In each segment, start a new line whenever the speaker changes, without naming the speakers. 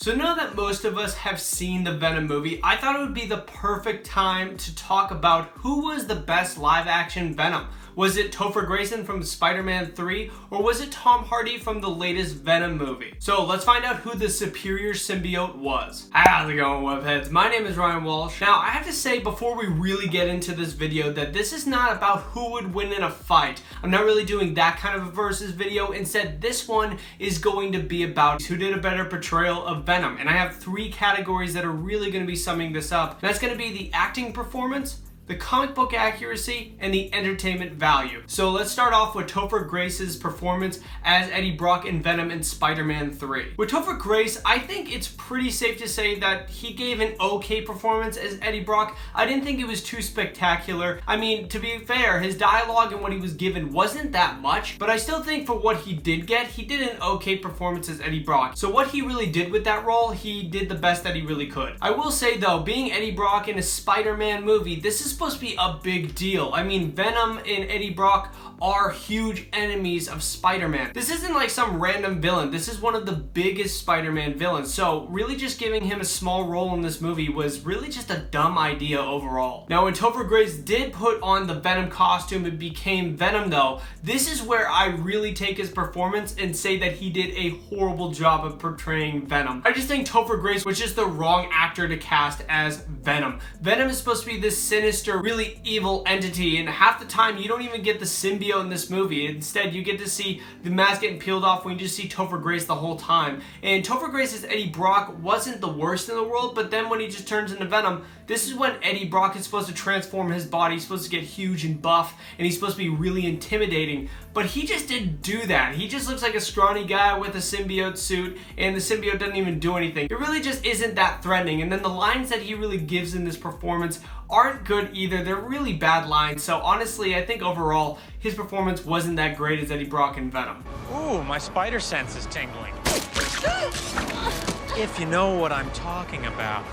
So now that most of us have seen the Venom movie, I thought it would be the perfect time to talk about who was the best live action Venom. Was it Topher Grace from Spider-Man 3, or was it Tom Hardy from the latest Venom movie? So let's find out who the superior symbiote was. How's it going, Webheads? My name is Ryan Walsh. Now, I have to say before we really get into this video that this is not about who would win in a fight. I'm not really doing that kind of a versus video. Instead, this one is going to be about who did a better portrayal of Venom. And I have 3 categories that are really going to be summing this up. That's going to be the acting performance, the comic book accuracy, and the entertainment value. So let's start off with Topher Grace's performance as Eddie Brock in Venom in Spider-Man 3. With Topher Grace, I think it's pretty safe to say that he gave an okay performance as Eddie Brock. I didn't think it was too spectacular. I mean, to be fair, his dialogue and what he was given wasn't that much, but I still think for what he did get, he did an okay performance as Eddie Brock. So what he really did with that role, he did the best that he really could. I will say though, being Eddie Brock in a Spider-Man movie, this is supposed to be a big deal. I mean, Venom and Eddie Brock are huge enemies of Spider-Man. This isn't like some random villain. This is one of the biggest Spider-Man villains. So really just giving him a small role in this movie was really just a dumb idea overall. Now when Topher Grace did put on the Venom costume and became Venom though, this is where I really take his performance and say that he did a horrible job of portraying Venom. I just think Topher Grace was just the wrong actor to cast as Venom. Venom is supposed to be this sinister, really evil entity, and half the time you don't even get the symbiote in this movie. Instead, you get to see the mask getting peeled off when you just see Topher Grace the whole time. And Topher Grace's Eddie Brock wasn't the worst in the world, but then when he just turns into Venom, this is when Eddie Brock is supposed to transform his body. He's supposed to get huge and buff, and he's supposed to be really intimidating. But he just didn't do that. He just looks like a scrawny guy with a symbiote suit, and the symbiote doesn't even do anything. It really just isn't that threatening. And then the lines that he really gives in this performance aren't good either. They're really bad lines. So honestly, I think overall, his performance wasn't that great as Eddie Brock in Venom.
Ooh, my spider sense is tingling. If you know what I'm talking about.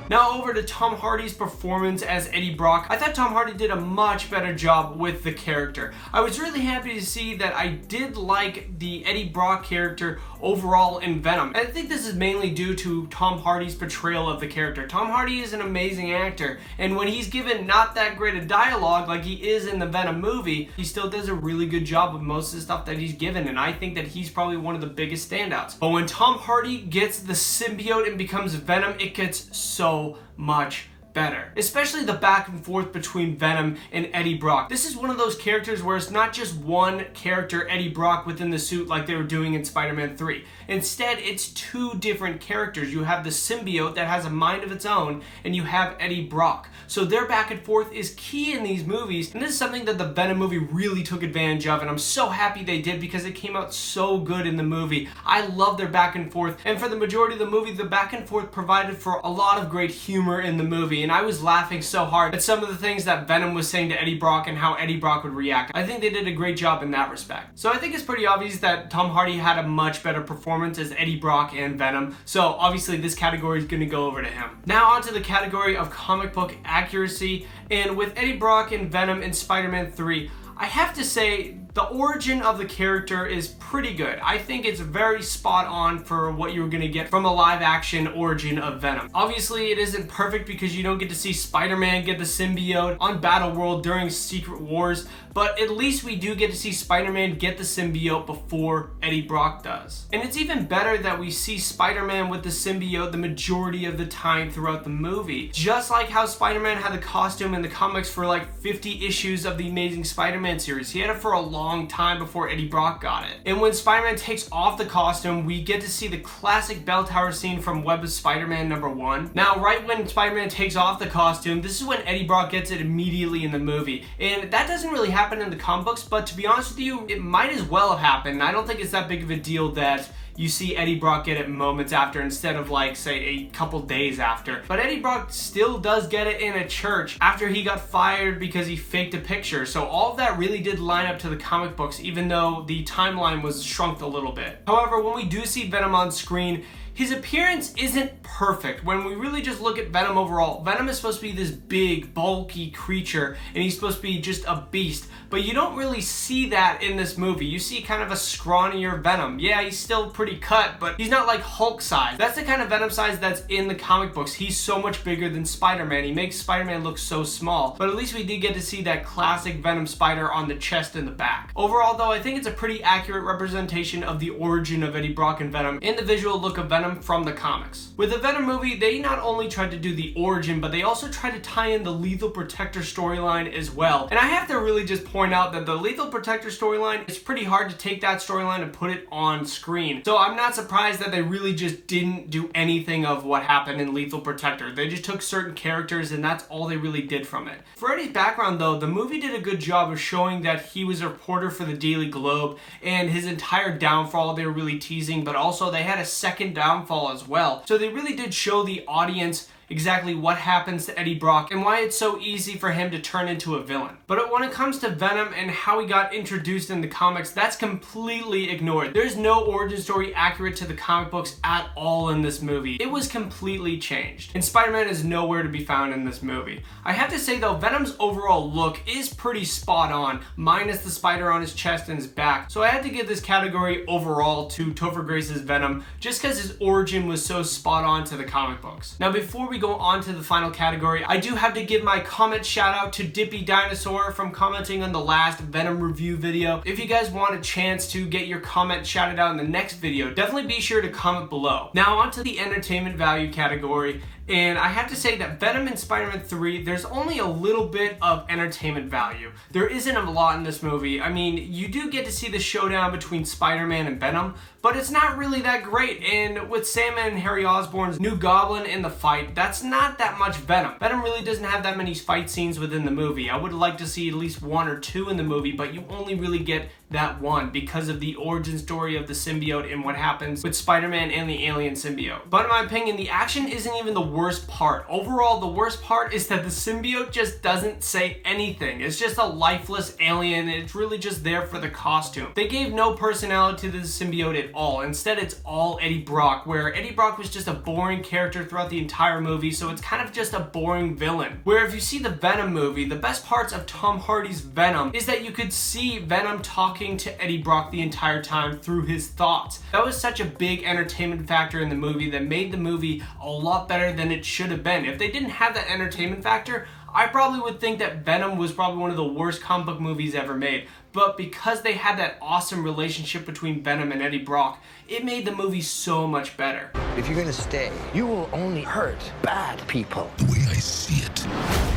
Now over to Tom Hardy's performance as Eddie Brock. I thought Tom Hardy did a much better job with the character. I was really happy to see that I did like the Eddie Brock character overall in Venom. And I think this is mainly due to Tom Hardy's portrayal of the character. Tom Hardy is an amazing actor, and when he's given not that great a dialogue like he is in the Venom movie, he still does a really good job with most of the stuff that he's given, and I think that he's probably one of the biggest standouts. But when Tom Hardy gets the symbiote and becomes Venom, it gets so much better. Especially the back and forth between Venom and Eddie Brock. This is one of those characters where it's not just one character, Eddie Brock, within the suit like they were doing in Spider-Man 3. Instead, it's 2 different characters. You have the symbiote that has a mind of its own, and you have Eddie Brock. So their back and forth is key in these movies, and this is something that the Venom movie really took advantage of, and I'm so happy they did because it came out so good in the movie. I love their back and forth, and for the majority of the movie, the back and forth provided for a lot of great humor in the movie, and I was laughing so hard at some of the things that Venom was saying to Eddie Brock and how Eddie Brock would react. I think they did a great job in that respect. So I think it's pretty obvious that Tom Hardy had a much better performance as Eddie Brock and Venom, so obviously this category is going to go over to him. Now onto the category of comic book accuracy, and with Eddie Brock and Venom in Spider-Man 3, I have to say the origin of the character is pretty good. I think it's very spot on for what you're gonna get from a live action origin of Venom. Obviously, it isn't perfect because you don't get to see Spider-Man get the symbiote on Battleworld during Secret Wars, but at least we do get to see Spider-Man get the symbiote before Eddie Brock does. And it's even better that we see Spider-Man with the symbiote the majority of the time throughout the movie. Just like how Spider-Man had the costume in the comics for like 50 issues of the Amazing Spider-Man series. He had it for a long time before Eddie Brock got it. And when Spider-Man takes off the costume, we get to see the classic bell tower scene from Web of Spider-Man #1. Now, right when Spider-Man takes off the costume, this is when Eddie Brock gets it immediately in the movie. And that doesn't really happen in the comic books, but to be honest with you, it might as well have happened. I don't think it's that big of a deal that you see Eddie Brock get it moments after instead of like, say, a couple days after. But Eddie Brock still does get it in a church after he got fired because he faked a picture. So all of that really did line up to the comic books, even though the timeline was shrunk a little bit. However, when we do see Venom on screen, his appearance isn't perfect. When we really just look at Venom overall, Venom is supposed to be this big, bulky creature, and he's supposed to be just a beast. But you don't really see that in this movie. You see kind of a scrawnier Venom. Yeah, he's still pretty cut, but he's not like Hulk size. That's the kind of Venom size that's in the comic books. He's so much bigger than Spider-Man. He makes Spider-Man look so small. But at least we did get to see that classic Venom spider on the chest and the back. Overall, though, I think it's a pretty accurate representation of the origin of Eddie Brock and Venom in the visual look of Venom from the comics. With the Venom movie, they not only tried to do the origin, but they also tried to tie in the Lethal Protector storyline as well. And I have to really just point out that the Lethal Protector storyline, it's pretty hard to take that storyline and put it on screen. So I'm not surprised that they really just didn't do anything of what happened in Lethal Protector. They just took certain characters and that's all they really did from it. For Eddie's background though, the movie did a good job of showing that he was a reporter for the Daily Globe and his entire downfall they were really teasing, but also they had a second downfall as well. So they really did show the audience exactly what happens to Eddie Brock and why it's so easy for him to turn into a villain. But when it comes to Venom and how he got introduced in the comics, that's completely ignored. There's no origin story accurate to the comic books at all in this movie. It was completely changed. And Spider-Man is nowhere to be found in this movie. I have to say though, Venom's overall look is pretty spot on, minus the spider on his chest and his back. So I had to give this category overall to Topher Grace's Venom, just because his origin was so spot on to the comic books. Now before we go on to the final category, I do have to give my comment shout out to Dippy Dinosaur from commenting on the last Venom review video. If you guys want a chance to get your comment shouted out in the next video, definitely be sure to comment below. Now on to the entertainment value category. And I have to say that Venom and Spider-Man 3, there's only a little bit of entertainment value. There isn't a lot in this movie. I mean, you do get to see the showdown between Spider-Man and Venom, but it's not really that great. And with Sandman and Harry Osborn's new Goblin in the fight, that's not that much Venom. Venom really doesn't have that many fight scenes within the movie. I would like to see at least one or two in the movie, but you only really get that one because of the origin story of the symbiote and what happens with Spider-Man and the alien symbiote. But in my opinion, the action isn't even the worst part. Overall, the worst part is that the symbiote just doesn't say anything. It's just a lifeless alien. It's really just there for the costume. They gave no personality to the symbiote at all. Instead, it's all Eddie Brock, where Eddie Brock was just a boring character throughout the entire movie, so it's kind of just a boring villain. Where if you see the Venom movie, the best parts of Tom Hardy's Venom is that you could see Venom talking to Eddie Brock the entire time through his thoughts. That was such a big entertainment factor in the movie that made the movie a lot better than it should have been. If they didn't have that entertainment factor, I probably would think that Venom was probably one of the worst comic book movies ever made. But because they had that awesome relationship between Venom and Eddie Brock, it made the movie so much better.
If you're gonna stay, you will only hurt bad people.
The way I see it,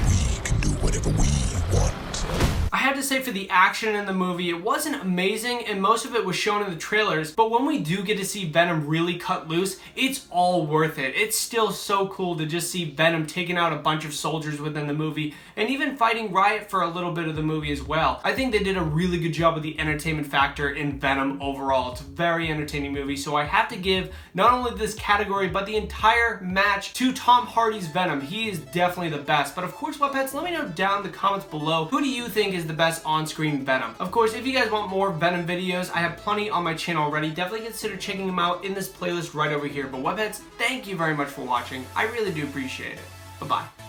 we can do whatever we want.
I have to say for the action in the movie, it wasn't amazing and most of it was shown in the trailers, but when we do get to see Venom really cut loose, it's all worth it. It's still so cool to just see Venom taking out a bunch of soldiers within the movie and even fighting Riot for a little bit of the movie as well. I think they did a really good job with the entertainment factor in Venom overall. It's a very entertaining movie, so I have to give not only this category but the entire match to Tom Hardy's Venom. He is definitely the best. But of course, Webheads, let me know down in the comments below, who do you think is the best on-screen Venom? Of course, if you guys want more Venom videos, I have plenty on my channel already. Definitely consider checking them out in this playlist right over here. But Webheads, thank you very much for watching. I really do appreciate it. Bye-bye.